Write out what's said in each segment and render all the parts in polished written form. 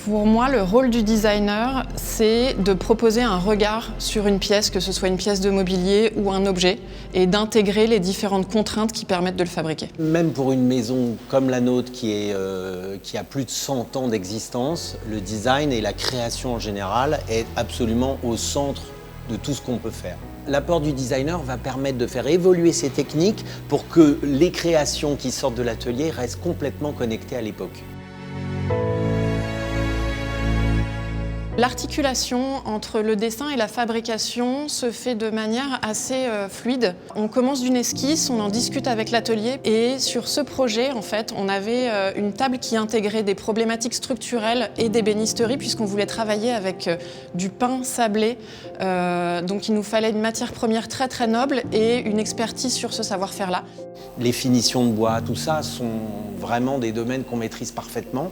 Pour moi, le rôle du designer, c'est de proposer un regard sur une pièce, que ce soit une pièce de mobilier ou un objet, et d'intégrer les différentes contraintes qui permettent de le fabriquer. Même pour une maison comme la nôtre qui a plus de 100 ans d'existence, le design et la création en général est absolument au centre de tout ce qu'on peut faire. L'apport du designer va permettre de faire évoluer ces techniques pour que les créations qui sortent de l'atelier restent complètement connectées à l'époque. L'articulation entre le dessin et la fabrication se fait de manière assez fluide. On commence d'une esquisse, on en discute avec l'atelier et sur ce projet, en fait, on avait une table qui intégrait des problématiques structurelles et d'ébénisterie puisqu'on voulait travailler avec du pain sablé. Donc il nous fallait une matière première très très noble et une expertise sur ce savoir-faire-là. Les finitions de bois, tout ça sont vraiment des domaines qu'on maîtrise parfaitement.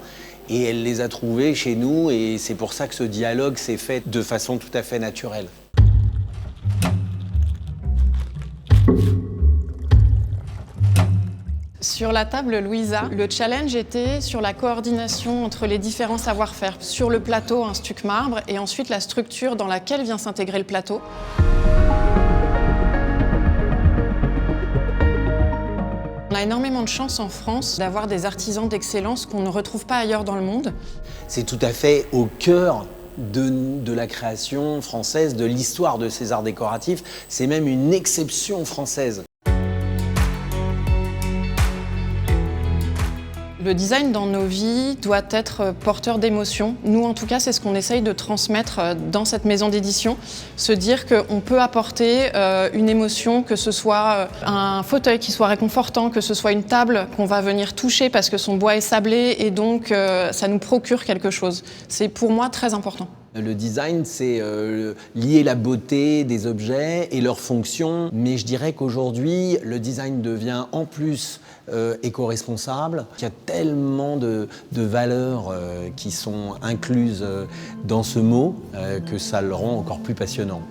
Et elle les a trouvés chez nous et c'est pour ça que ce dialogue s'est fait de façon tout à fait naturelle. Sur la table Louisa, le challenge était sur la coordination entre les différents savoir-faire. Sur le plateau, un stuc marbre et ensuite la structure dans laquelle vient s'intégrer le plateau. On a énormément de chance en France d'avoir des artisans d'excellence qu'on ne retrouve pas ailleurs dans le monde. C'est tout à fait au cœur de la création française, de l'histoire de ces arts décoratifs. C'est même une exception française. Le design dans nos vies doit être porteur d'émotions. Nous, en tout cas, c'est ce qu'on essaye de transmettre dans cette maison d'édition. Se dire qu'on peut apporter une émotion, que ce soit un fauteuil qui soit réconfortant, que ce soit une table qu'on va venir toucher parce que son bois est sablé et donc ça nous procure quelque chose. C'est pour moi très important. Le design, c'est lier la beauté des objets et leurs fonctions. Mais je dirais qu'aujourd'hui, le design devient en plus éco-responsable. Il y a tellement de valeurs qui sont incluses dans ce mot que ça le rend encore plus passionnant.